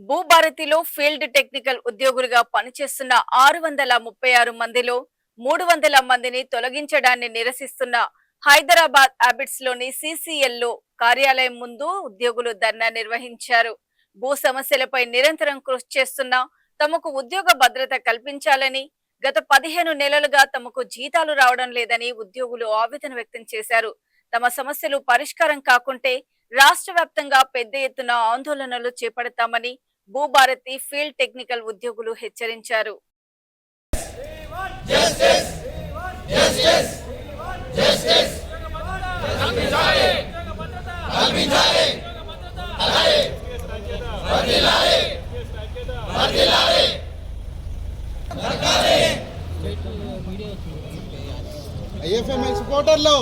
భూభారతిలో field technical ఉద్యోగులుగా పనిచేస్తున్న 636 మందిలో 300 మందిని తొలగించడాన్ని నిరసిస్తున్న హైదరాబాద్ అబిడ్స్ లోని సిసిఎల్లో కార్యాలయం ముందు ఉద్యోగులు ధర్నా నిర్వహించారు. భూ సమస్యలపై నిరంతరం కృషి చేస్తున్న తమకు ఉద్యోగ భద్రత కల్పించాలని, గత 15 నెలలుగా తమకు జీతాలు రావడం లేదని ఉద్యోగులు ఆవేదన వ్యక్తం చేశారు. తమ సమస్యలు పరిష్కారం కాకుంటే రాష్ట్ర వ్యాప్తంగా పెద్ద ఎత్తున ఆందోళనలు చేపడతామని భూభారతి ఫీల్డ్ టెక్నికల్ ఉద్యోగులు హెచ్చరించారు. ఐఎఫ్ఎంఐ సపోర్టర్లు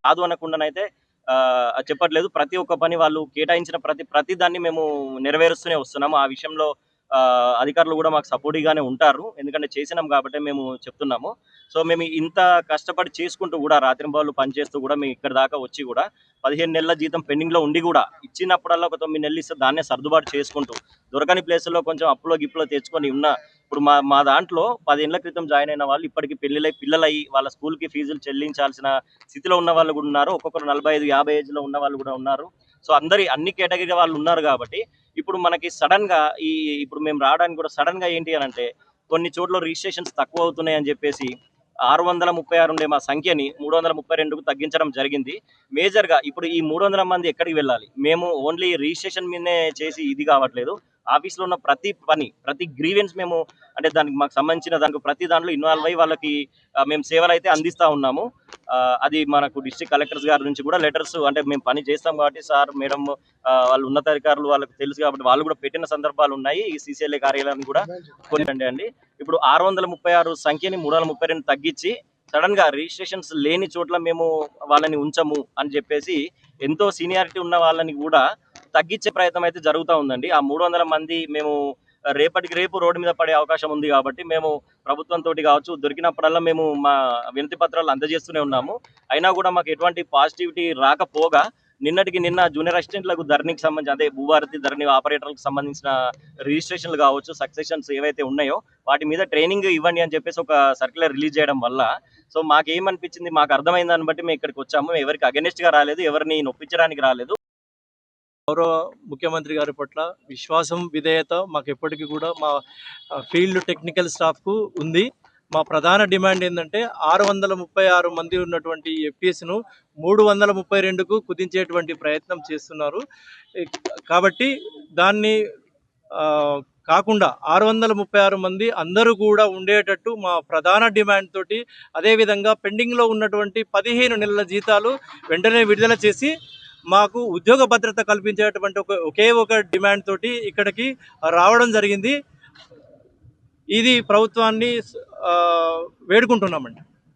కాదు అనకుండానైతే చెప్పట్లేదు. ప్రతి ఒక్క పని వాళ్ళు కేటాయించిన ప్రతి దాన్ని మేము నెరవేరుస్తూనే వస్తున్నాము. ఆ విషయంలో అధికారులు కూడా మాకు సపోర్టివ్గానే ఉంటారు, ఎందుకంటే చేసినాం కాబట్టి మేము చెప్తున్నాము. సో మేము ఇంత కష్టపడి చేసుకుంటూ కూడా రాత్రింబవళ్ళు పనిచేస్తూ కూడా మేము ఇక్కడ దాకా వచ్చి కూడా 15 నెలల జీతం పెండింగ్లో ఉండి కూడా ఇచ్చినప్పుడల్లా ఒక 9 నెలలు ఇస్తే దాన్నే సర్దుబాటు చేసుకుంటూ దొరకని ప్లేసుల్లో కొంచెం అప్పులో గిప్పులో తెచ్చుకొని ఉన్న ఇప్పుడు మా దాంట్లో 10 ఏళ్ల క్రితం జాయిన్ అయిన వాళ్ళు ఇప్పటికీ పిల్లలయ్యి వాళ్ళ స్కూల్కి ఫీజులు చెల్లించాల్సిన స్థితిలో ఉన్న వాళ్ళు కూడా ఉన్నారు. ఒక్కొక్కరు 45-50 ఏజ్లో ఉన్న వాళ్ళు కూడా ఉన్నారు. సో అన్ని కేటగిరీ వాళ్ళు ఉన్నారు కాబట్టి ఇప్పుడు మనకి సడన్గా ఇప్పుడు మేము రావడానికి కూడా సడన్గా ఏంటి అని అంటే కొన్ని చోట్ల రిజిస్ట్రేషన్స్ తక్కువ అవుతున్నాయి అని చెప్పేసి 636 ఉండే మా సంఖ్యని 332కు తగ్గించడం జరిగింది. మేజర్గా ఇప్పుడు ఈ 300 మంది ఎక్కడికి వెళ్ళాలి? మేము ఓన్లీ రిజిస్ట్రేషన్ మీదనే చేసి ఇది కావట్లేదు. ఆఫీస్లో ఉన్న ప్రతి గ్రీవెన్స్ మేము అంటే దానికి మాకు సంబంధించిన దానికి ప్రతి దాంట్లో ఇన్వాల్వ్ అయ్యి వాళ్ళకి మేము సేవలు అయితే అందిస్తూ ఉన్నాము. అది మనకు డిస్ట్రిక్ట్ కలెక్టర్స్ గారి నుంచి కూడా లెటర్స్ అంటే మేము పని చేస్తాం కాబట్టి సార్ మేడం వాళ్ళు ఉన్నతాధికారులు వాళ్ళకి తెలుసు కాబట్టి వాళ్ళు కూడా పెట్టిన సందర్భాలు ఉన్నాయి. ఈ సిసిఎల్ఏ కార్యాలయాన్ని కూడా కొన్ని అండి ఇప్పుడు 636 సంఖ్యని 332 తగ్గించి సడన్ గా రిజిస్ట్రేషన్స్ లేని చోట్ల మేము వాళ్ళని ఉంచము అని చెప్పేసి ఎంతో సీనియారిటీ ఉన్న వాళ్ళని కూడా తగ్గించే ప్రయత్నం అయితే జరుగుతూ ఉందండి. ఆ 300 మంది మేము రేపటికి రేపు రోడ్డు మీద పడే అవకాశం ఉంది కాబట్టి మేము ప్రభుత్వంతో కావచ్చు దొరికినప్పుడల్లా మేము మా వినతి పత్రాలు అందజేస్తూనే ఉన్నాము. అయినా కూడా మాకు ఎటువంటి పాజిటివిటీ రాకపోగా నిన్న జూనియర్ అసిస్టెంట్లకు ధరణికి సంబంధించి అదే భూభారతి ధరణి ఆపరేటర్లకు సంబంధించిన రిజిస్ట్రేషన్లు కావచ్చు సక్సెషన్స్ ఏవైతే ఉన్నాయో వాటి మీద ట్రైనింగ్ ఇవ్వండి అని చెప్పేసి ఒక సర్క్యులర్ రిలీజ్ చేయడం వల్ల సో మాకేమనిపించింది, మాకు అర్థమైన దాన్ని బట్టి మేము ఇక్కడికి వచ్చాము. ఎవరికి అగెనిస్ట్ గా రాలేదు, ఎవరిని నొప్పించడానికి రాలేదు. గౌరవ ముఖ్యమంత్రి గారి పట్ల విశ్వాసం విధేయత మాకు ఎప్పటికీ కూడా మా ఫీల్డ్ టెక్నికల్ స్టాఫ్కు ఉంది. మా ప్రధాన డిమాండ్ ఏంటంటే 636 మంది ఉన్నటువంటి ఎఫ్పిఎస్ను 332కు కుదించేటువంటి ప్రయత్నం చేస్తున్నారు. కాబట్టి దాన్ని కాకుండా 636 మంది అందరూ కూడా ఉండేటట్టు మా ప్రధాన డిమాండ్ తోటి, అదేవిధంగా పెండింగ్లో ఉన్నటువంటి 15 నెలల జీతాలు వెంటనే విడుదల చేసి మాకు ఉద్యోగ భద్రత కల్పించేటువంటి ఒకే ఒక డిమాండ్ తోటి ఇక్కడికి రావడం జరిగింది. ఇది ప్రభుత్వాన్ని వేడుకుంటున్నామండి.